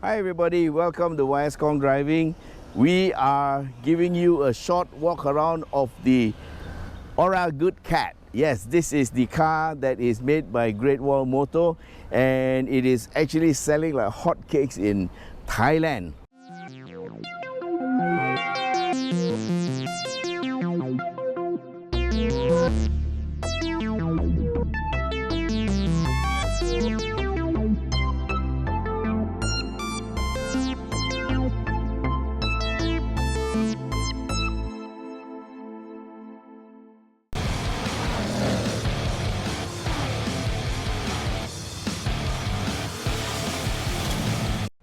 Hi everybody, welcome to YS Khong Driving. We are giving you a short walk around of the Ora Good Cat. Yes, this is the car that is made by Great Wall Motor and it is actually selling like hotcakes in Thailand.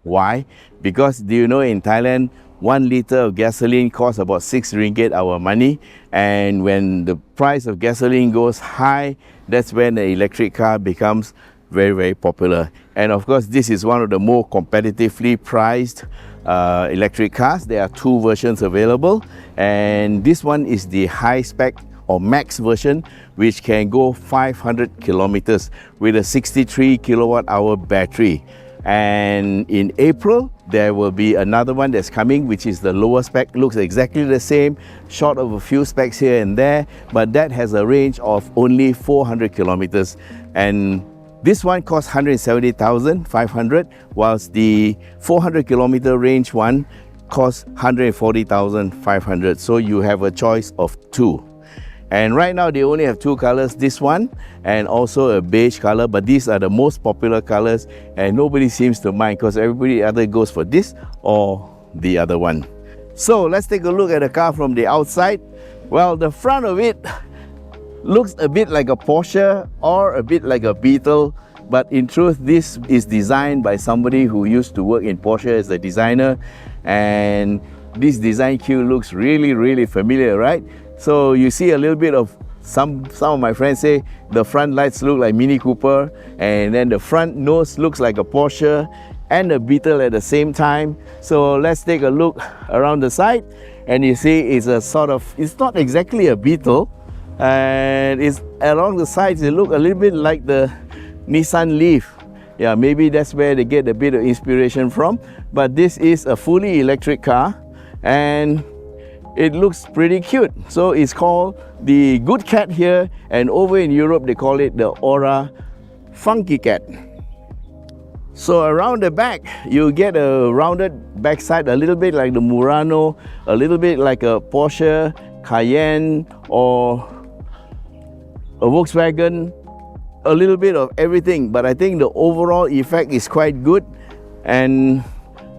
Why? Because do you know in Thailand, 1 liter of gasoline costs about 6 ringgit our money, and when the price of gasoline goes high, that's when the electric car becomes very popular. And of course, this is one of the more competitively priced electric cars. There are 2 versions available, and this one is the high spec or max version, which can go 500 kilometers with a 63 kilowatt hour battery. And in April there will be another one that's coming, which is the lower spec, looks exactly the same, short of a few specs here and there, but that has a range of only 400 kilometers, and this one costs 170,500, whilst the 400 kilometer range one costs 140,500. so you have a choice of 2. And right now they only have 2 colors, this one and also a beige color, but these are the most popular colors and nobody seems to mind because everybody either goes for this or the other one. So let's take a look at the car from the outside. Well, the front of it looks a bit like a Porsche or a bit like a Beetle, but in truth this is designed by somebody who used to work in Porsche as a designer, and this design cue looks really familiar, right? So you see a little bit of some of my friends say the front lights look like Mini Cooper, and then the front nose looks like a Porsche and a Beetle at the same time. So let's take a look around the side, and you see it's a sort of, it's not exactly a Beetle, and it's along the sides it look a little bit like the Nissan Leaf. Yeah, maybe that's where they get a bit of inspiration from, but this is a fully electric car and it looks pretty cute. So it's called the Good Cat here, and over in Europe they call it the Ora Funky Cat. So around the back you get a rounded backside, a little bit like the Murano, a little bit like a Porsche Cayenne or a Volkswagen, a little bit of everything, but I think the overall effect is quite good, and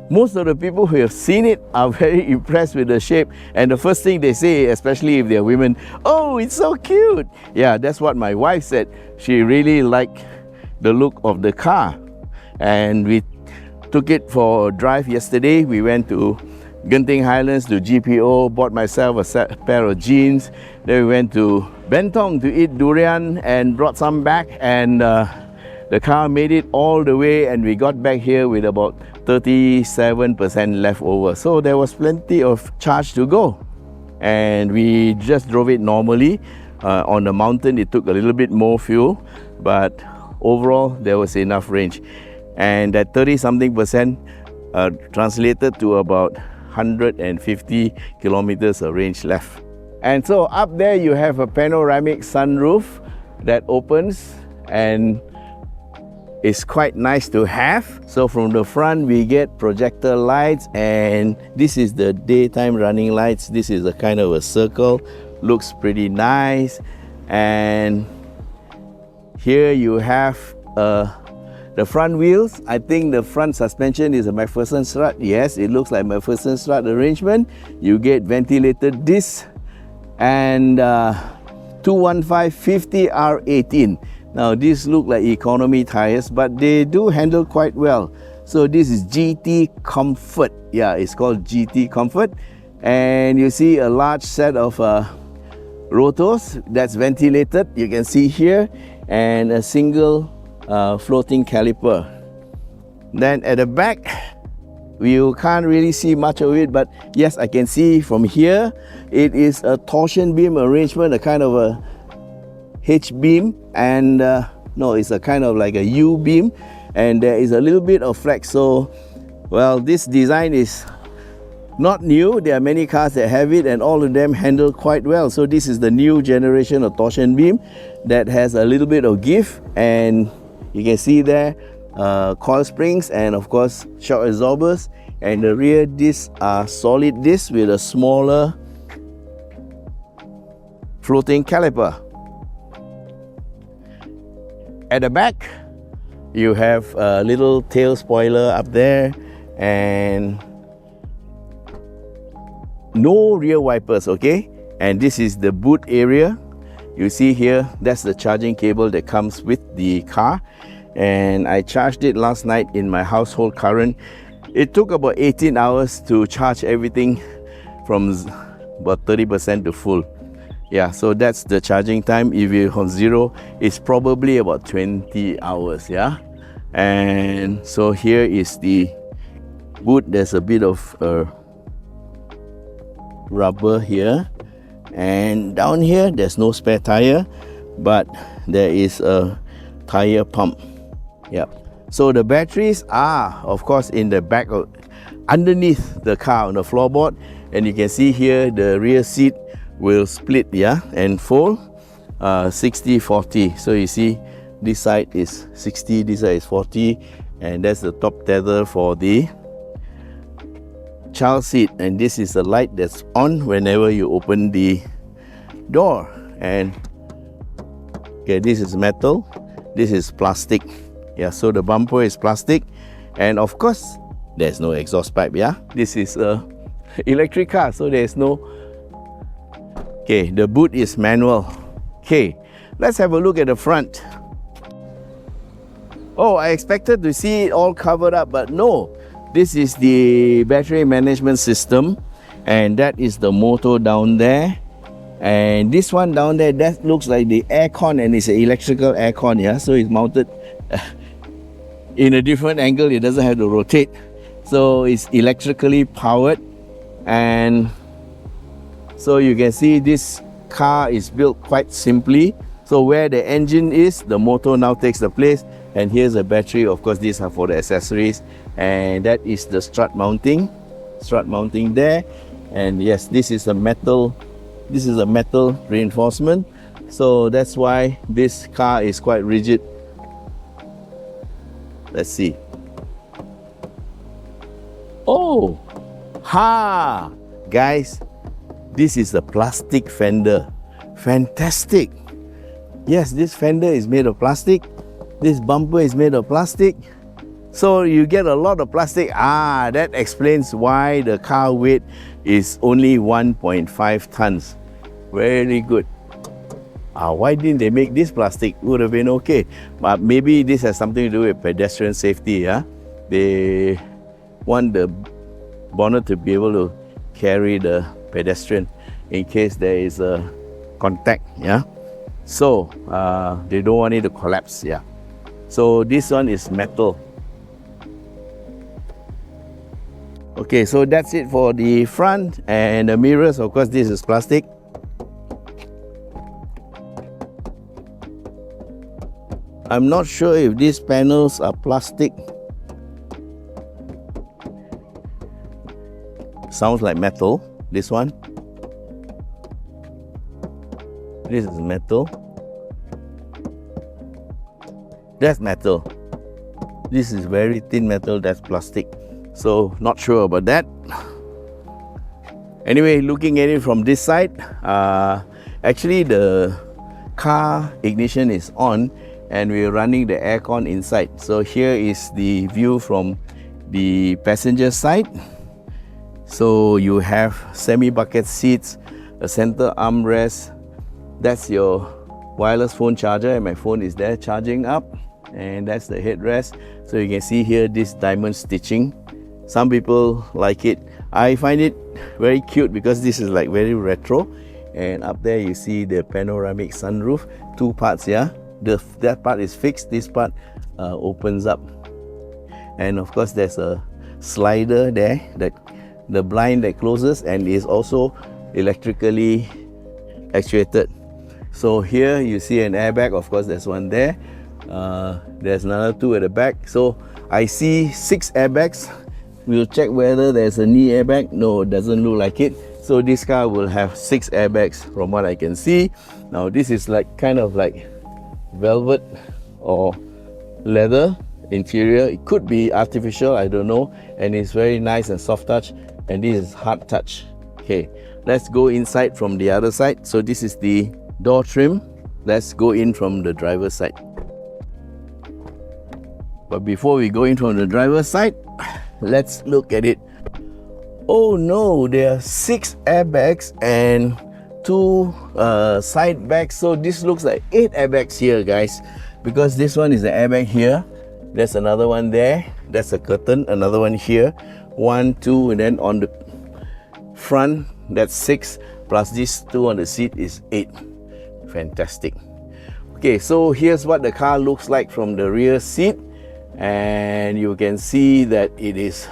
most of the people who have seen it are very impressed with the shape, and the first thing they say, especially if they're women, oh, it's so cute. Yeah, that's what my wife said. She really liked the look of the car, and we took it for a drive yesterday. We went to Genting Highlands to GPO, bought myself a pair of jeans, then we went to Bentong to eat durian and brought some back, and the car made it all the way, and we got back here with about 37% left over. So there was plenty of charge to go, and we just drove it normally. On the mountain it took a little bit more fuel, but overall there was enough range, and that 30-something% translated to about 150 kilometers of range left. And so up there you have a panoramic sunroof that opens, and it's quite nice to have. So from the front we get projector lights, and this is the daytime running lights. This is a kind of a circle, looks pretty nice. And here you have the front wheels. I think the front suspension is a McPherson strut. Yes, it looks like McPherson strut arrangement. You get ventilated discs and 215/50 R18. Now these look like economy tires, but they do handle quite well. So this is GT Comfort. Yeah, it's called GT Comfort. And you see a large set of rotors that's ventilated, you can see here, and a single floating caliper. Then at the back, you can't really see much of it, but yes, I can see from here, it is a torsion beam arrangement, a kind of a H-beam, and no, it's a kind of like a U-beam, and there is a little bit of flex. So Well, this design is not new. There are many cars that have it, and all of them handle quite well. So this is the new generation of torsion beam that has a little bit of give, and you can see there coil springs and of course shock absorbers, and the rear discs are solid discs with a smaller floating caliper. At the back you have a little tail spoiler up there and no rear wipers, okay? And this is the boot area. You see here, that's the charging cable that comes with the car, and I charged it last night in my household current. It took about 18 hours to charge everything from about 30% to full. Yeah, so that's the charging time. If you're on zero, it's probably about 20 hours, yeah? And so here is the boot. There's a bit of rubber here, and down here there's no spare tire, but there is a tire pump. Yeah, so the batteries are of course in the back of underneath the car on the floorboard, and you can see here the rear seat will split, yeah, and fold 60-40. So you see this side is 60, this side is 40, and that's the top tether for the child seat, and this is the light that's on whenever you open the door. And okay, this is metal, this is plastic. Yeah, so the bumper is plastic, and of course there's no exhaust pipe. Yeah, this is a electric car, so there's no. Okay, the boot is manual. Okay, let's have a look at the front. Oh, I expected to see it all covered up, but no. This is the battery management system, and that is the motor down there. And this one down there, that looks like the aircon, and it's an electrical aircon, yeah? So it's mounted in a different angle. It doesn't have to rotate. So it's electrically powered, and so you can see this car is built quite simply. So where the engine is, the motor now takes the place, and here's a battery. Of course, these are for the accessories, and that is the strut mounting there. And yes, this is a metal reinforcement, so that's why this car is quite rigid. Let's see. Oh, ha, guys, this is a plastic fender. Fantastic. Yes, this fender is made of plastic. This bumper is made of plastic. So you get a lot of plastic. That explains why the car weight is only 1.5 tons. Very good. Why didn't they make this plastic? Would have been okay. But maybe this has something to do with pedestrian safety. Yeah? They want the bonnet to be able to carry the pedestrian in case there is a contact. Yeah? So they don't want it to collapse. Yeah. So this one is metal. Okay, so that's it for the front and the mirrors. Of course, this is plastic. I'm not sure if these panels are plastic. Sounds like metal, this one. This is metal. That's metal. This is very thin metal, that's plastic. So, not sure about that. Anyway, looking at it from this side, actually the car ignition is on and we're running the aircon inside. So here is the view from the passenger side. So you have semi-bucket seats, a center armrest. That's your wireless phone charger, and my phone is there charging up. And that's the headrest. So you can see here this diamond stitching. Some people like it. I find it very cute because this is like very retro. And up there you see the panoramic sunroof, two parts, yeah. That part is fixed, this part opens up. And of course there's a slider there, that the blind that closes and is also electrically actuated. So here you see an airbag, of course there's one there. There's another two at the back. So I see 6 airbags We'll check whether there's a knee airbag. No, it doesn't look like it. So this car will have 6 airbags from what I can see. Now this is like kind of like velvet or leather interior. It could be artificial, I don't know. And it's very nice and soft touch. And this is hard touch. Okay, let's go inside from the other side. So this is the door trim. Let's go in from the driver's side. But before we go in from the driver's side, let's look at it. Oh no, there are 6 airbags and 2 side bags. So this looks like 8 airbags here, guys. Because this one is the airbag here. There's another one there. That's a curtain. Another one here. 1, 2, and then on the front, that's 6. Plus these 2 on the seat is 8. Fantastic. Okay, so here's what the car looks like from the rear seat. And you can see that it is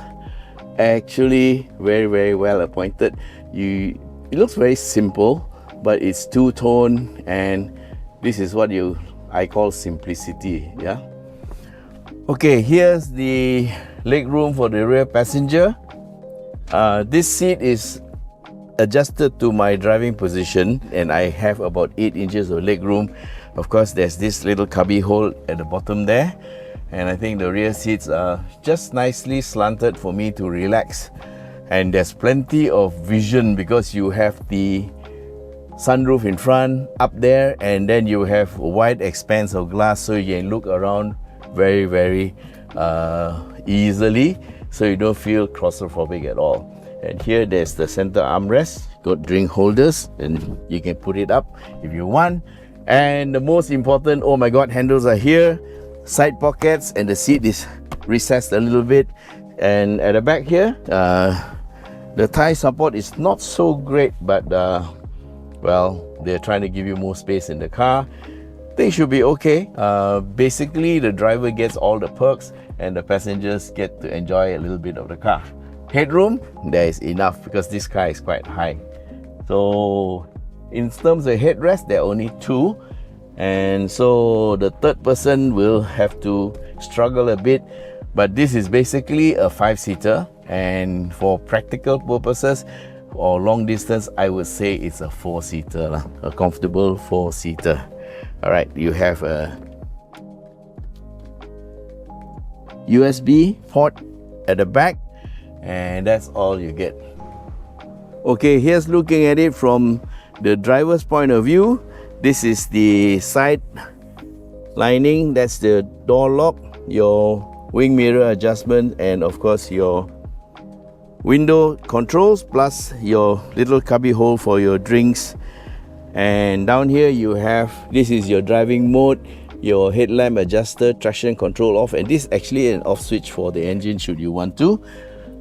actually very well appointed. It looks very simple, but it's two-tone, and this is what I call simplicity. Yeah. Okay, here's the leg room for the rear passenger. This seat is adjusted to my driving position, and I have about 8 inches of leg room. Of course, there's this little cubby hole at the bottom there. And I think the rear seats are just nicely slanted for me to relax. And there's plenty of vision because you have the sunroof in front up there, and then you have a wide expanse of glass so you can look around very easily, so you don't feel claustrophobic at all. And here there's the center armrest, got drink holders, and you can put it up if you want. And the most important, oh my god, handles are here. Side pockets, and the seat is recessed a little bit. And at the back here, the thigh support is not so great, but well, they're trying to give you more space in the car. Things should be okay. Basically, the driver gets all the perks and the passengers get to enjoy a little bit of the car. Headroom, there is enough because this car is quite high. So in terms of headrest, there are only 2. And so the third person will have to struggle a bit, but this is basically a 5-seater, and for practical purposes or long distance, I would say it's a 4-seater, a comfortable 4-seater. All right, you have a USB port at the back, and that's all you get. Okay, here's looking at it from the driver's point of view. This is the side lining, that's the door lock, your wing mirror adjustment, and of course your window controls, plus your little cubby hole for your drinks. And down here you have, this is your driving mode, your headlamp adjuster, traction control off, and this is actually an off switch for the engine should you want to.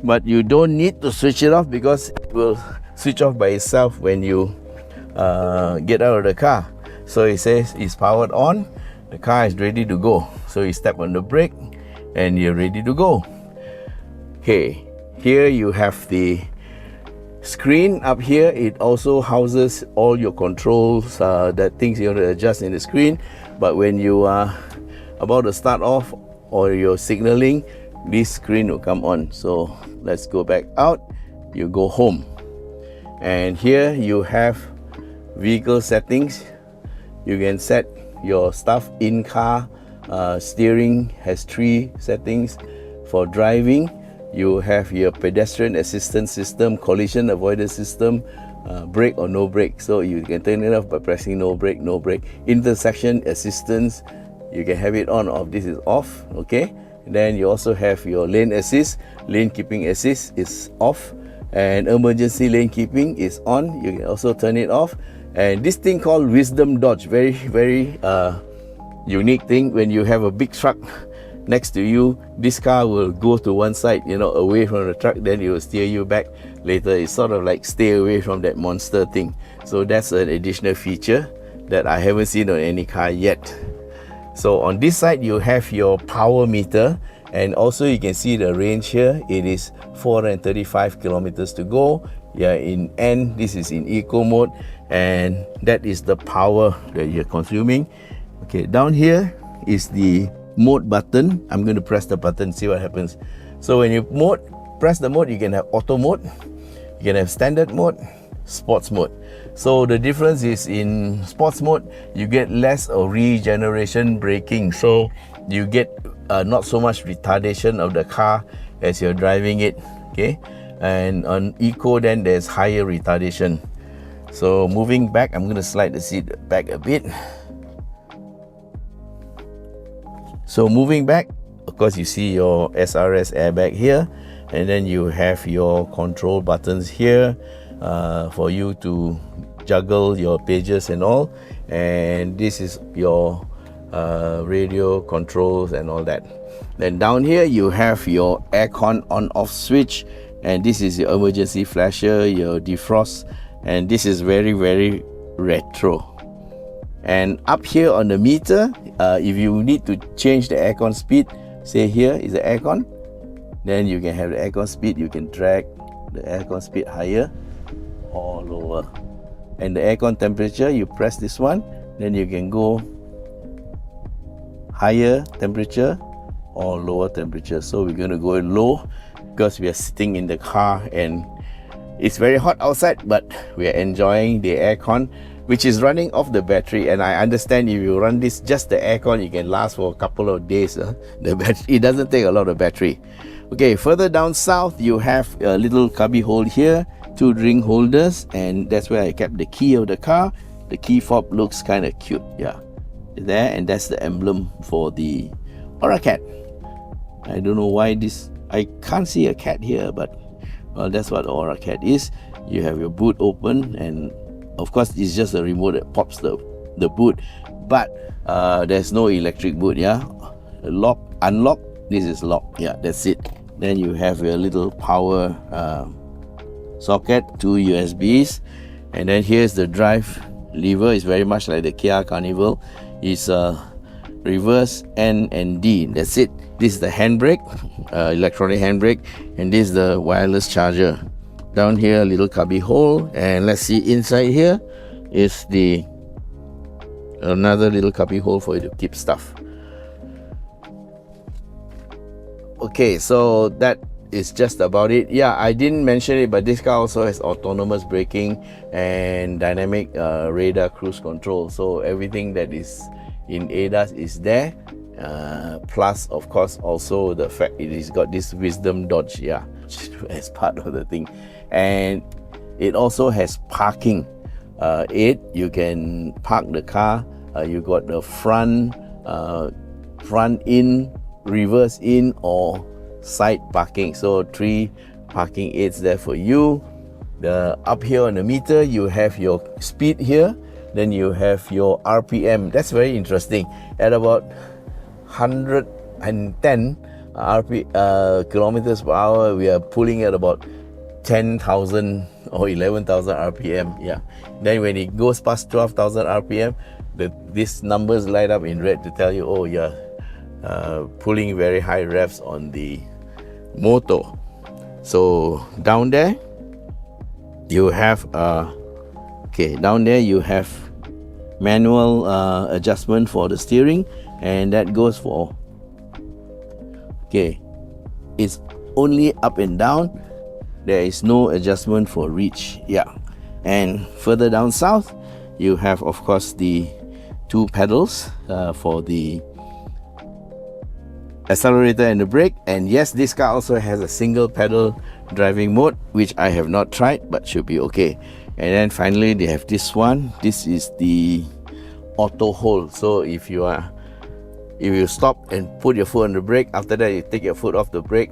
But you don't need to switch it off because it will switch off by itself when you get out of the car. So it says it's powered on, the car is ready to go. So you step on the brake and you're ready to go. Okay, here you have the screen up here. It also houses all your controls, that things you want to adjust in the screen. But when you are about to start off or you're signaling, this screen will come on. So let's go back out, you go home. And here you have vehicle settings. You can set your stuff in car. Steering has 3 settings. For driving, you have your pedestrian assistance system, collision avoidance system, brake or no brake. So you can turn it off by pressing no brake, no brake. Intersection assistance, you can have it on or off. This is off, okay? And then you also have your lane assist. Lane keeping assist is off, and emergency lane keeping is on. You can also turn it off. And this thing called wisdom dodge, very unique thing. When you have a big truck next to you, this car will go to one side, away from the truck, then it will steer you back later. It's sort of like stay away from that monster thing. So that's an additional feature that I haven't seen on any car yet. So on this side you have your power meter, and also you can see the range here. It is 435 kilometers to go. Yeah, in N, this is in eco mode, and that is the power that you're consuming. Okay, down here is the mode button. I'm going to press the button, see what happens. So when you press the mode, you can have auto mode, you can have standard mode, sports mode. So the difference is in sports mode, you get less of regeneration braking. So you get not so much retardation of the car as you're driving it. Okay, and on eco then there's higher retardation. So moving back, I'm going to slide the seat back a bit. So moving back, of course you see your SRS airbag here, and then you have your control buttons here for you to juggle your pages and all, and this is your radio controls and all that. Then down here you have your aircon on off switch, and this is your emergency flasher, your defrost, and this is very retro. And up here on the meter, if you need to change the aircon speed, say here is the aircon, then you can have the aircon speed, you can drag the aircon speed higher or lower. And the aircon temperature, you press this one, then you can go higher temperature or lower temperature. So we're going to go low because we are sitting in the car and it's very hot outside, but we are enjoying the aircon, which is running off the battery. And I understand if you run this just the aircon, you can last for a couple of days. The battery, it doesn't take a lot of battery. Okay, further down south you have a little cubby hole here, 2 drink holders, and that's where I kept the key of the car. The key fob looks kind of cute, yeah, there, and that's the emblem for the Ora Cat. I don't know why this, I can't see a cat here, but well, that's what the Ora Cat is. You have your boot open, and of course it's just a remote that pops the boot, but there's no electric boot, yeah. Lock, unlock, this is lock, yeah, that's it. Then you have your little power socket, 2 USBs, and then here's the drive lever. It's very much like the Kia Carnival. It's reverse, N and D, that's it. This is the handbrake, electronic handbrake, and this is the wireless charger. Down here a little cubby hole, and let's see inside here is the another little cubby hole for you to keep stuff. Okay, so that is just about it. Yeah, I didn't mention it, but this car also has autonomous braking and dynamic radar cruise control. So everything that is in ADAS is there. Plus, of course, also the fact it has got this wisdom dodge, yeah, as part of the thing. And it also has parking aid. You can park the car. You got the front in, reverse in, or side parking. So 3 parking aids there for you. Up here on the meter you have your speed here, then you have your RPM. That's very interesting. At about 110 kilometers per hour, we are pulling at about 10,000 or 11,000 RPM. Yeah. Then when it goes past 12,000 RPM, these numbers light up in red to tell you, oh yeah, pulling very high revs on the motor. So down there you have down there you have manual adjustment for the steering, and that goes for it's only up and down. There is no adjustment for reach, yeah. And further down south you have, of course, the 2 pedals for the accelerator and the brake. And yes, this car also has a single pedal driving mode, which I have not tried, but should be okay. And then finally they have this one. This is the auto hold. So if you stop and put your foot on the brake, after that you take your foot off the brake,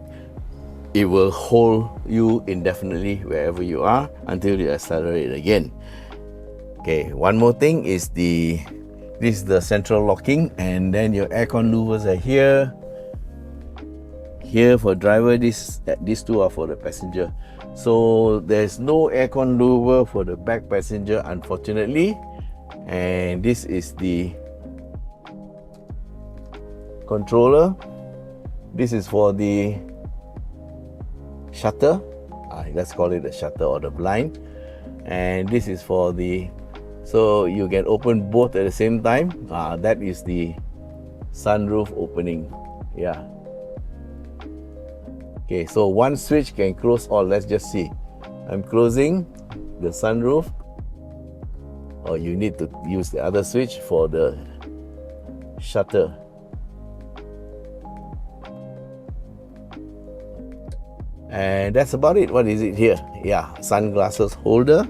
it will hold you indefinitely wherever you are until you accelerate again. Okay, one more thing is this is the central locking, and then your aircon louvers are here. Here for driver, these 2 are for the passenger. So there's no aircon louver for the back passenger, unfortunately. And this is the controller. This is for the shutter. Let's call it the shutter or the blind. And this is for the, so you can open both at the same time. That is the sunroof opening. Yeah. Okay, so one switch can close all. Let's just see. I'm closing the sunroof. Or you need to use the other switch for the shutter. And that's about it. What is it here? Yeah, sunglasses holder,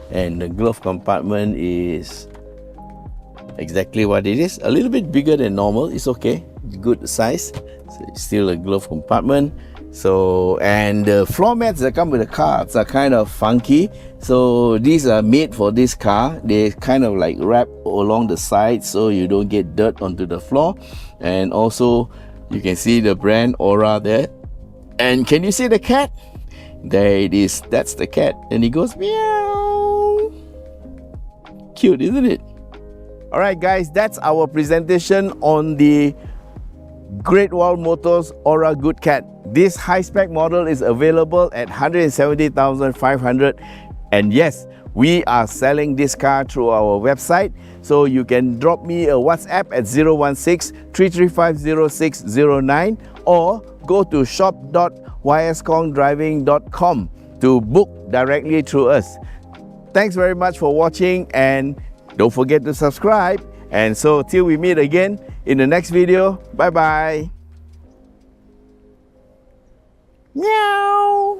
and the glove compartment is exactly what it is. A little bit bigger than normal. It's okay. Good size. So it's still a glove compartment. So, and the floor mats that come with the cars are kind of funky. So these are made for this car. They kind of like wrap along the sides so you don't get dirt onto the floor. And also you can see the brand Ora there. And can you see the cat? There it is. That's the cat. And he goes meow. Cute, isn't it? Alright guys, that's our presentation on the Great Wall Motors Ora Good Cat. This high-spec model is available at 170,500, and yes, we are selling this car through our website, so you can drop me a WhatsApp at 016-335-0609 or go to shop.yskhongdriving.com to book directly through us. Thanks very much for watching, and don't forget to subscribe. And so till we meet again in the next video, bye bye. Meow.